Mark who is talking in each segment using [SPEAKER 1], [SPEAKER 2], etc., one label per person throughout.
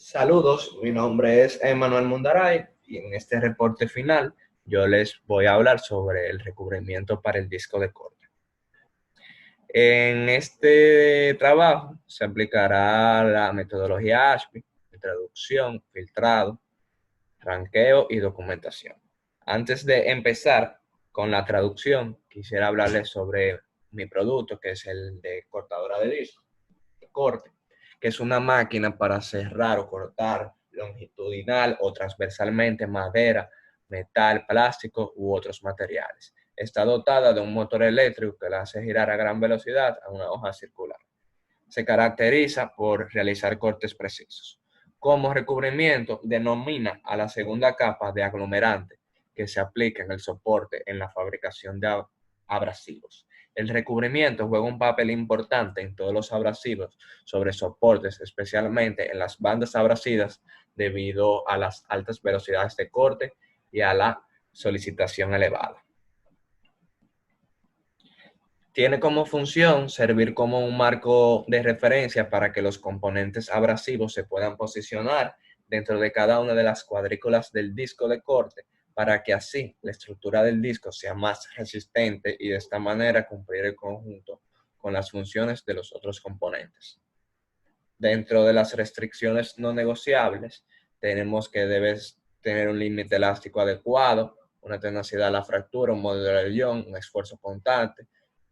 [SPEAKER 1] Saludos, mi nombre es Emanuel Mundaray y en este reporte final yo les voy a hablar sobre el recubrimiento para el disco de corte. En este trabajo se aplicará la metodología ASPI, introducción, filtrado, ranqueo y documentación. Antes de empezar con la traducción, quisiera hablarles sobre mi producto, que es el de cortadora de disco, de corte, que es una máquina para cerrar o cortar longitudinal o transversalmente madera, metal, plástico u otros materiales. Está dotada de un motor eléctrico que la hace girar a gran velocidad a una hoja circular. Se caracteriza por realizar cortes precisos. Como recubrimiento, denomina a la segunda capa de aglomerante que se aplica en el soporte en la fabricación de abrasivos. El recubrimiento juega un papel importante en todos los abrasivos sobre soportes, especialmente en las bandas abrasivas, debido a las altas velocidades de corte y a la solicitación elevada. Tiene como función servir como un marco de referencia para que los componentes abrasivos se puedan posicionar dentro de cada una de las cuadrículas del disco de corte, para que así la estructura del disco sea más resistente y de esta manera cumplir el conjunto con las funciones de los otros componentes. Dentro de las restricciones no negociables, tenemos que debes tener un límite elástico adecuado, una tenacidad a la fractura, un modelo de guión, un esfuerzo constante,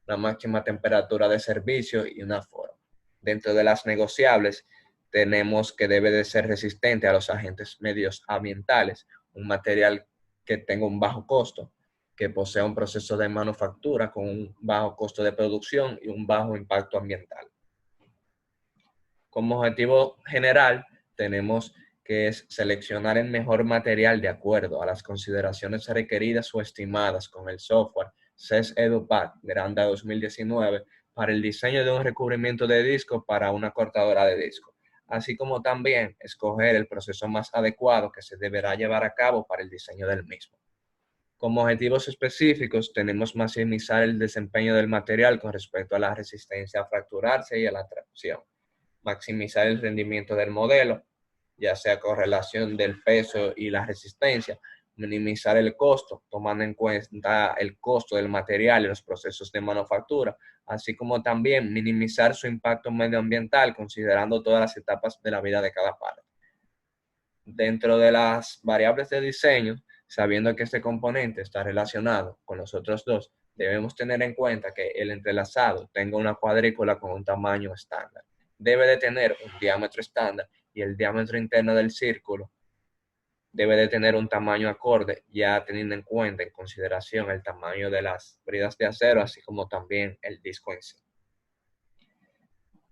[SPEAKER 1] la máxima temperatura de servicio y una forma. Dentro de las negociables, tenemos que debe de ser resistente a los agentes medios ambientales, un material que tenga un bajo costo, que posea un proceso de manufactura con un bajo costo de producción y un bajo impacto ambiental. Como objetivo general, tenemos que es seleccionar el mejor material de acuerdo a las consideraciones requeridas o estimadas con el software CES EduPack Granda 2019 para el diseño de un recubrimiento de disco para una cortadora de disco, así como también escoger el proceso más adecuado que se deberá llevar a cabo para el diseño del mismo. Como objetivos específicos, tenemos maximizar el desempeño del material con respecto a la resistencia a fracturarse y a la tracción, maximizar el rendimiento del modelo, ya sea con relación del peso y la resistencia, minimizar el costo, tomando en cuenta el costo del material y los procesos de manufactura, así como también minimizar su impacto medioambiental, considerando todas las etapas de la vida de cada parte. Dentro de las variables de diseño, sabiendo que este componente está relacionado con los otros dos, debemos tener en cuenta que el entrelazado tenga una cuadrícula con un tamaño estándar. Debe de tener un diámetro estándar y el diámetro interno del círculo debe de tener un tamaño acorde, ya teniendo en cuenta en consideración el tamaño de las bridas de acero, así como también el disco en sí.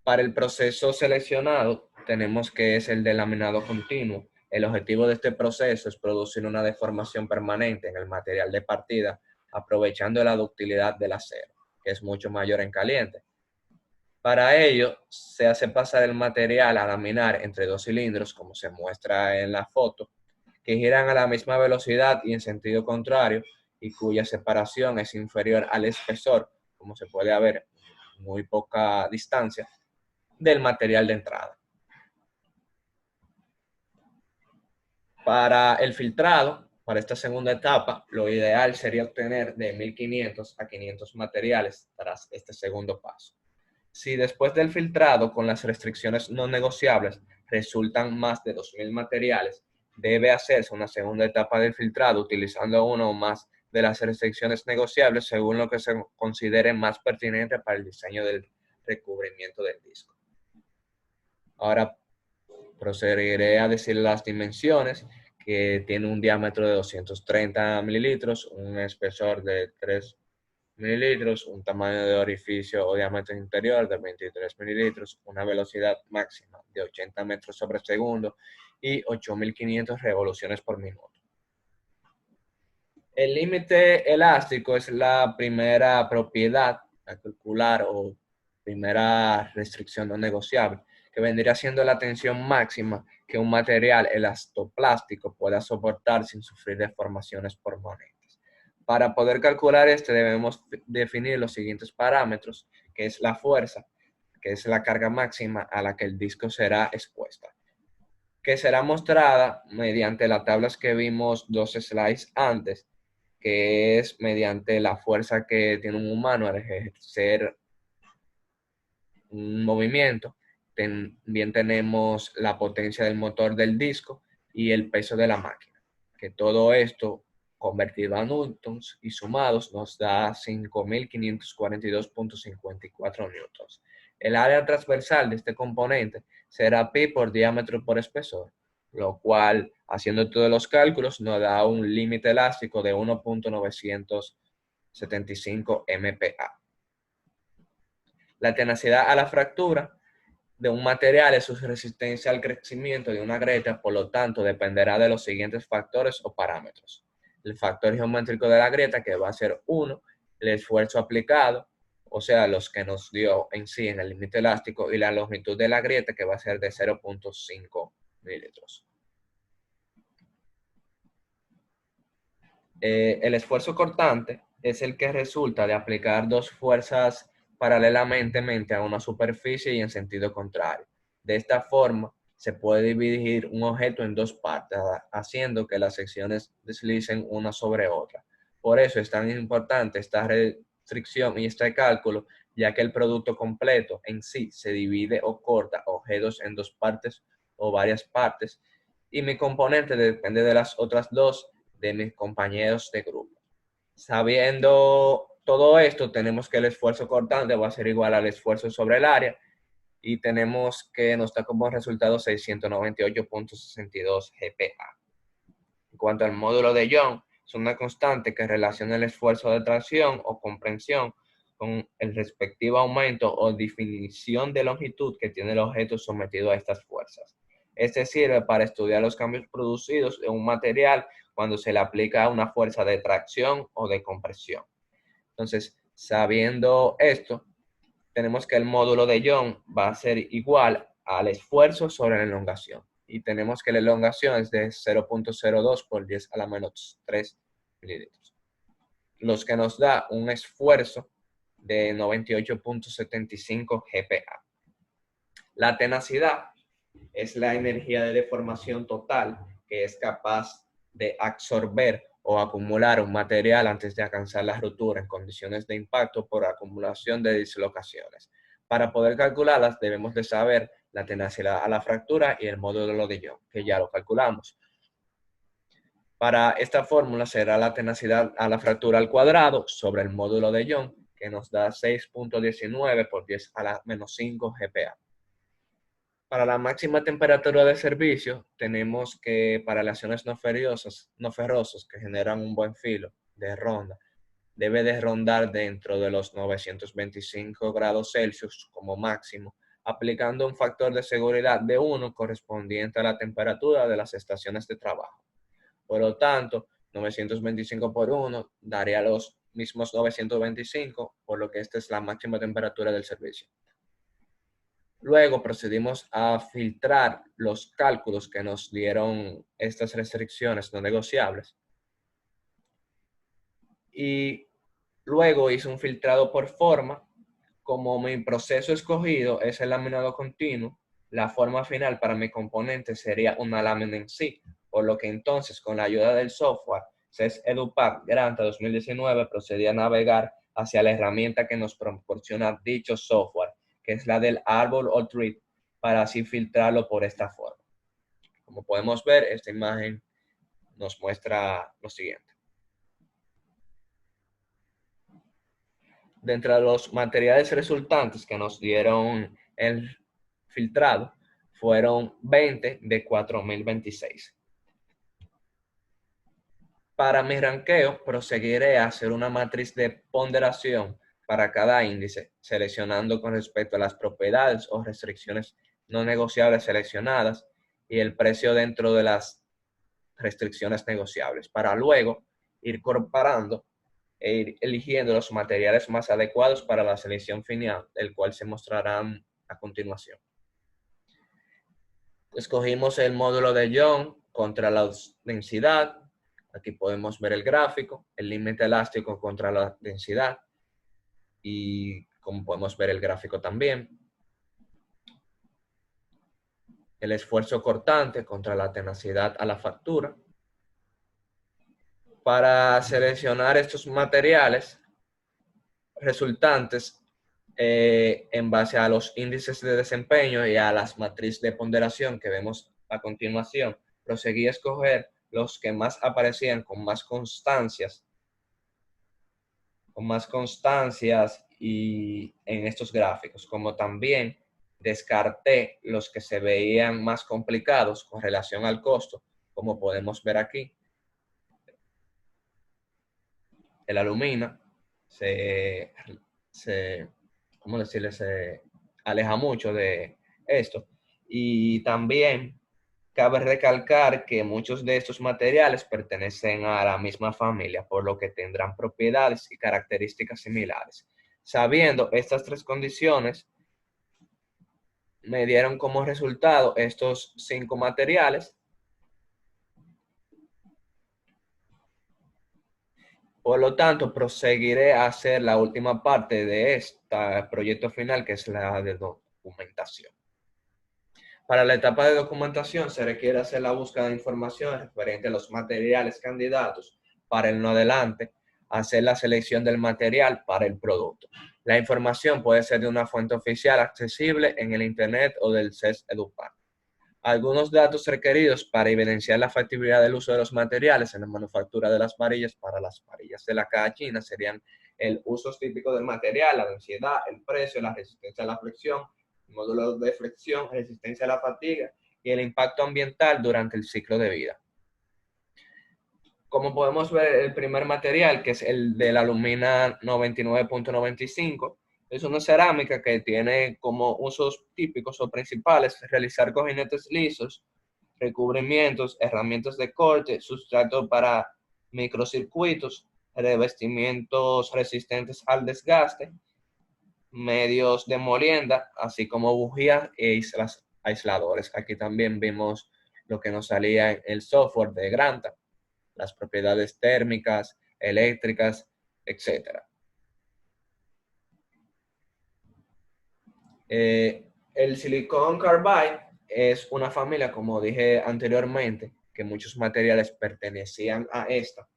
[SPEAKER 1] Para el proceso seleccionado, tenemos que es el de laminado continuo. El objetivo de este proceso es producir una deformación permanente en el material de partida, aprovechando la ductilidad del acero, que es mucho mayor en caliente. Para ello, se hace pasar el material a laminar entre dos cilindros, como se muestra en la foto, que giran a la misma velocidad y en sentido contrario, y cuya separación es inferior al espesor, como se puede ver, muy poca distancia del material de entrada. Para el filtrado, para esta segunda etapa, lo ideal sería obtener de 1500 a 500 materiales tras este segundo paso. Si después del filtrado, con las restricciones no negociables, resultan más de 2000 materiales, debe hacerse una segunda etapa del filtrado utilizando una o más de las restricciones negociables según lo que se considere más pertinente para el diseño del recubrimiento del disco. Ahora procederé a decir las dimensiones, que tiene un diámetro de 230 mililitros, un espesor de 3 mililitros, un tamaño de orificio o diámetro interior de 23 mililitros, una velocidad máxima de 80 metros sobre segundo y 8500 revoluciones por minuto. El límite elástico es la primera propiedad a calcular o primera restricción no negociable, que vendría siendo la tensión máxima que un material elastoplástico pueda soportar sin sufrir deformaciones permanentes. Para poder calcular este debemos definir los siguientes parámetros, que es la fuerza, que es la carga máxima a la que el disco será expuesta. que será mostrada mediante las tablas que vimos 2 slides antes, que es mediante la fuerza que tiene un humano al ejercer un movimiento. También tenemos la potencia del motor del disco y el peso de la máquina, que todo esto convertido a newtons y sumados nos da 5.542.54 newtons. El área transversal de este componente será pi por diámetro por espesor, lo cual, haciendo todos los cálculos, nos da un límite elástico de 1.975 MPa. La tenacidad a la fractura de un material es su resistencia al crecimiento de una grieta, por lo tanto, dependerá de los siguientes factores o parámetros. El factor geométrico de la grieta, que va a ser 1, el esfuerzo aplicado, o sea, los que nos dio en sí en el límite elástico, y la longitud de la grieta, que va a ser de 0.5 milímetros. El esfuerzo cortante es el que resulta de aplicar dos fuerzas paralelamente a una superficie y en sentido contrario. De esta forma, se puede dividir un objeto en dos partes, haciendo que las secciones deslicen una sobre otra. Por eso es tan importante esta restricción y este cálculo, ya que el producto completo en sí se divide o corta objetos en dos partes o varias partes, y mi componente depende de las otras dos de mis compañeros de grupo. Sabiendo todo esto, tenemos que el esfuerzo cortante va a ser igual al esfuerzo sobre el área, y tenemos que nos da como resultado 698.62 GPa. En cuanto al módulo de Young, es una constante que relaciona el esfuerzo de tracción o comprensión con el respectivo aumento o definición de longitud que tiene el objeto sometido a estas fuerzas. Este sirve para estudiar los cambios producidos en un material cuando se le aplica una fuerza de tracción o de compresión. Entonces, sabiendo esto, tenemos que el módulo de Young va a ser igual al esfuerzo sobre la elongación. Y tenemos que la elongación es de 0.02 por 10 a la menos 3 mililitros. Los que nos da un esfuerzo de 98.75 GPa. La tenacidad es la energía de deformación total que es capaz de absorber o acumular un material antes de alcanzar la ruptura en condiciones de impacto por acumulación de dislocaciones. Para poder calcularlas debemos de saber la tenacidad a la fractura y el módulo de Young, que ya lo calculamos. Para esta fórmula será la tenacidad a la fractura al cuadrado sobre el módulo de Young, que nos da 6.19 por 10 a la menos 5 GPa. Para la máxima temperatura de servicio, tenemos que para aleaciones no ferrosas que generan un buen filo de ronda, debe de rondar dentro de los 925 grados Celsius como máximo, aplicando un factor de seguridad de 1 correspondiente a la temperatura de las estaciones de trabajo. Por lo tanto, 925 por 1 daría los mismos 925, por lo que esta es la máxima temperatura del servicio. Luego procedimos a filtrar los cálculos que nos dieron estas restricciones no negociables. Y luego hice un filtrado por forma. Como mi proceso escogido es el laminado continuo, la forma final para mi componente sería una lámina en sí, por lo que entonces con la ayuda del software CES EduPack Granta 2019 procedí a navegar hacia la herramienta que nos proporciona dicho software, que es la del árbol o tree, para así filtrarlo por esta forma. Como podemos ver, esta imagen nos muestra lo siguiente. Dentro de los materiales resultantes que nos dieron el filtrado, fueron 20 de 4026. Para mi ranqueo, proseguiré a hacer una matriz de ponderación para cada índice, seleccionando con respecto a las propiedades o restricciones no negociables seleccionadas y el precio dentro de las restricciones negociables, para luego ir comparando e ir eligiendo los materiales más adecuados para la selección final, el cual se mostrarán a continuación. Escogimos el módulo de Young contra la densidad. Aquí podemos ver el gráfico, el límite elástico contra la densidad, y como podemos ver el gráfico también. el esfuerzo cortante contra la tenacidad a la factura. Para seleccionar estos materiales resultantes en base a los índices de desempeño y a las matrices de ponderación que vemos a continuación, proseguí a escoger los que más aparecían con más constancias y en estos gráficos, como también descarté los que se veían más complicados con relación al costo, como podemos ver aquí. El alumina ¿cómo decirle? Se aleja mucho de esto. Y también cabe recalcar que muchos de estos materiales pertenecen a la misma familia, por lo que tendrán propiedades y características similares. Sabiendo estas tres condiciones, me dieron como resultado estos 5 materiales. Por lo tanto, proseguiré a hacer la última parte de este proyecto final, que es la de documentación. Para la etapa de documentación se requiere hacer la búsqueda de información referente a los materiales candidatos para el no adelante, hacer la selección del material para el producto. La información puede ser de una fuente oficial accesible en el Internet o del CES EduPac. Algunos datos requeridos para evidenciar la factibilidad del uso de los materiales en la manufactura de las varillas para las varillas de la caja china serían el uso típico del material, la densidad, el precio, la resistencia a la flexión, módulos de flexión, resistencia a la fatiga y el impacto ambiental durante el ciclo de vida. Como podemos ver, el primer material, que es el de la alumina 99.95, es una cerámica que tiene como usos típicos o principales realizar cojinetes lisos, recubrimientos, herramientas de corte, sustrato para microcircuitos, revestimientos resistentes al desgaste, medios de molienda, así como bujías e aisladores. Aquí también vimos lo que nos salía en el software de Granta, las propiedades térmicas, eléctricas, etc. El silicon carbide es una familia, como dije anteriormente, que muchos materiales pertenecían a esta,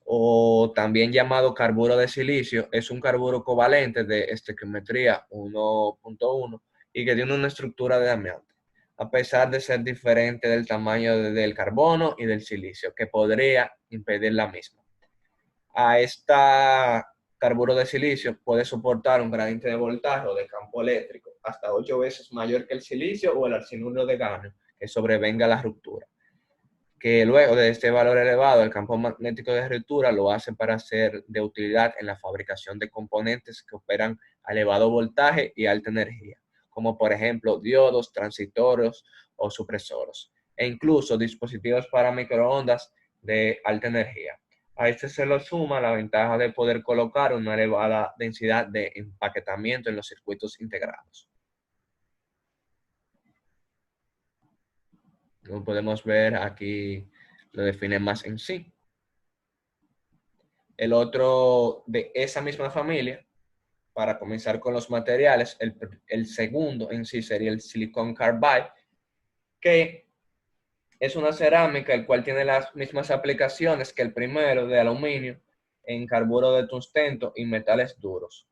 [SPEAKER 1] o también llamado carburo de silicio. Es un carburo covalente de estequiometría 1.1 y que tiene una estructura de amianto, a pesar de ser diferente del tamaño del carbono y del silicio, que podría impedir la misma. A esta carburo de silicio puede soportar un gradiente de voltaje o de campo eléctrico hasta 8 veces mayor que el silicio o el arsenuro de galio que sobrevenga la ruptura, que luego de este valor elevado, el campo magnético de ruptura lo hace para ser de utilidad en la fabricación de componentes que operan a elevado voltaje y alta energía, como por ejemplo diodos, transitorios o supresores, e incluso dispositivos para microondas de alta energía. A este se le suma la ventaja de poder colocar una elevada densidad de empaquetamiento en los circuitos integrados. Como podemos ver aquí, lo define más en sí. El otro de esa misma familia, para comenzar con los materiales, el segundo en sí sería el silicon carbide, que es una cerámica el cual tiene las mismas aplicaciones que el primero de aluminio en carburo de tungsteno y metales duros.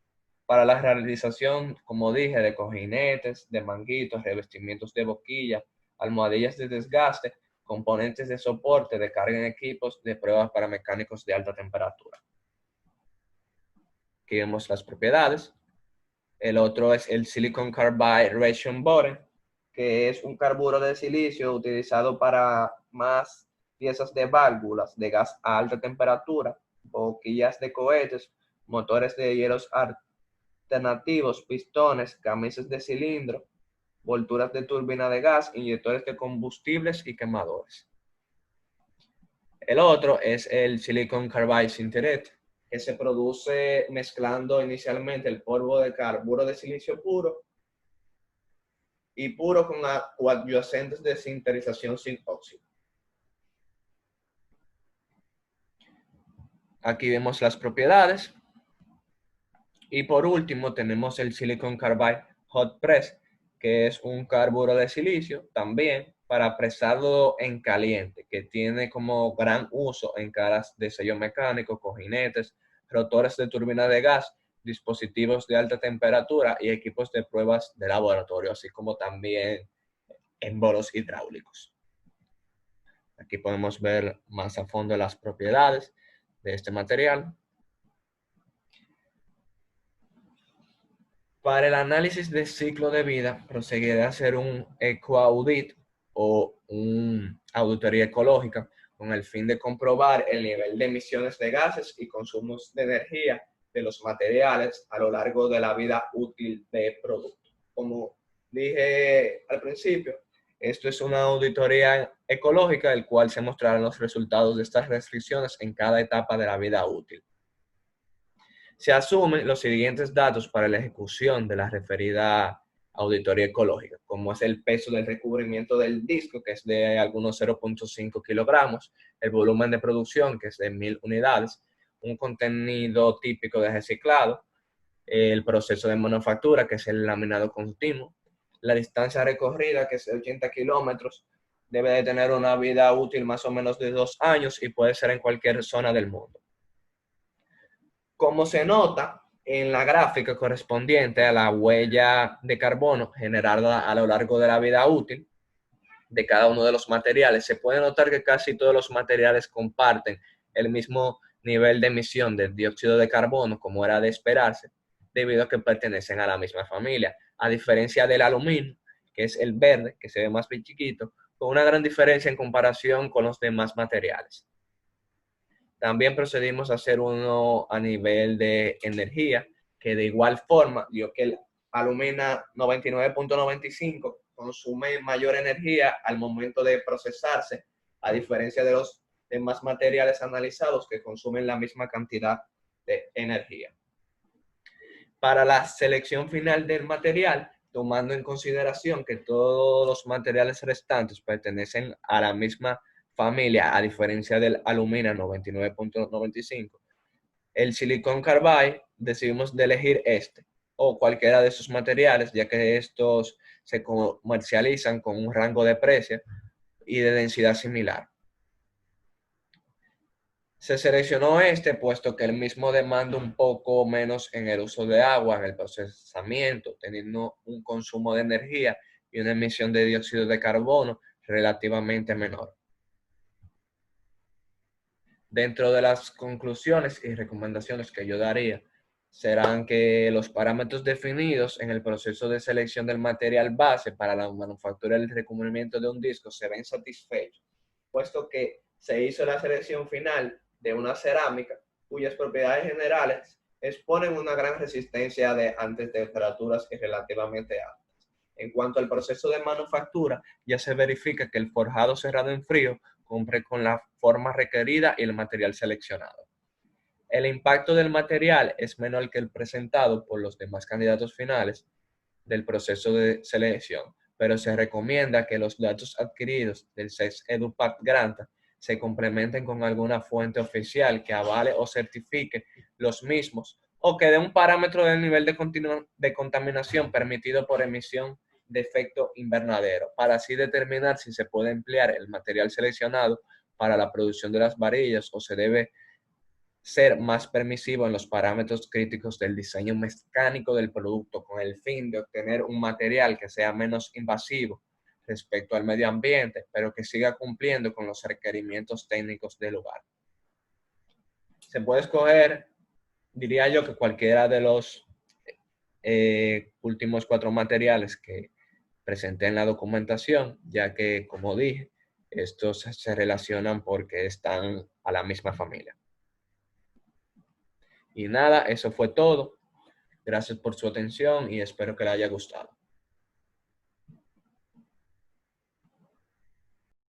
[SPEAKER 1] Para la realización, como dije, de cojinetes, de manguitos, revestimientos de boquilla, almohadillas de desgaste, componentes de soporte, de carga en equipos, de pruebas para mecánicos de alta temperatura. Aquí vemos las propiedades. El otro es el Silicon Carbide Ration Boron, que es un carburo de silicio utilizado para más piezas de válvulas de gas a alta temperatura, boquillas de cohetes, motores de hielos alternativos, pistones, camisas de cilindro, volturas de turbina de gas, inyectores de combustibles y quemadores. El otro es el Silicon Carbide Sinteret, que se produce mezclando inicialmente el polvo de carburo de silicio puro y puro con coadyuvantes de sinterización sin óxido. Aquí vemos las propiedades. Y por último tenemos el Silicon Carbide Hot Press, que es un carburo de silicio, también para presarlo en caliente, que tiene como gran uso en caras de sello mecánico, cojinetes, rotores de turbina de gas, dispositivos de alta temperatura y equipos de pruebas de laboratorio, así como también en bolos hidráulicos. Aquí podemos ver más a fondo las propiedades de este material. Para el análisis de ciclo de vida, proseguiré a hacer un ecoaudit o una auditoría ecológica con el fin de comprobar el nivel de emisiones de gases y consumos de energía de los materiales a lo largo de la vida útil del producto. Como dije al principio, esto es una auditoría ecológica, el cual se mostrarán los resultados de estas restricciones en cada etapa de la vida útil. Se asumen los siguientes datos para la ejecución de la referida auditoría ecológica, como es el peso del recubrimiento del disco, que es de algunos 0.5 kilogramos, el volumen de producción, que es de 1000 unidades, un contenido típico de reciclado, el proceso de manufactura, que es el laminado continuo, la distancia recorrida, que es de 80 kilómetros, debe de tener una vida útil más o menos de 2 años y puede ser en cualquier zona del mundo. Como se nota en la gráfica correspondiente a la huella de carbono generada a lo largo de la vida útil de cada uno de los materiales, se puede notar que casi todos los materiales comparten el mismo nivel de emisión de dióxido de carbono, como era de esperarse, debido a que pertenecen a la misma familia, a diferencia del aluminio, que es el verde, que se ve más bien chiquito, con una gran diferencia en comparación con los demás materiales. También procedimos a hacer uno a nivel de energía, que de igual forma dio que el aluminio 99.95 consume mayor energía al momento de procesarse, a diferencia de los demás materiales analizados que consumen la misma cantidad de energía. Para la selección final del material, tomando en consideración que todos los materiales restantes pertenecen a la misma familia, a diferencia del aluminio 99.95, el silicon carbide decidimos de elegir este o cualquiera de sus materiales, ya que estos se comercializan con un rango de precio y de densidad similar. Se seleccionó este puesto que el mismo demanda un poco menos en el uso de agua, en el procesamiento, teniendo un consumo de energía y una emisión de dióxido de carbono relativamente menor. Dentro de las conclusiones y recomendaciones que yo daría, serán que los parámetros definidos en el proceso de selección del material base para la manufactura y el recubrimiento de un disco se ven satisfechos, puesto que se hizo la selección final de una cerámica cuyas propiedades generales exponen una gran resistencia ante temperaturas relativamente altas. En cuanto al proceso de manufactura, ya se verifica que el forjado cerrado en frío cumple con la forma requerida y el material seleccionado. El impacto del material es menor que el presentado por los demás candidatos finales del proceso de selección, pero se recomienda que los datos adquiridos del CES EduPac Granta se complementen con alguna fuente oficial que avale o certifique los mismos o que dé un parámetro del nivel de contaminación permitido por emisión de efecto invernadero, para así determinar si se puede emplear el material seleccionado para la producción de las varillas o se debe ser más permisivo en los parámetros críticos del diseño mecánico del producto con el fin de obtener un material que sea menos invasivo respecto al medio ambiente, pero que siga cumpliendo con los requerimientos técnicos del lugar. Se puede escoger, diría yo, que cualquiera de los últimos 4 materiales que presenté en la documentación, ya que, como dije, estos se relacionan porque están a la misma familia. Y nada, eso fue todo. Gracias por su atención y espero que le haya gustado.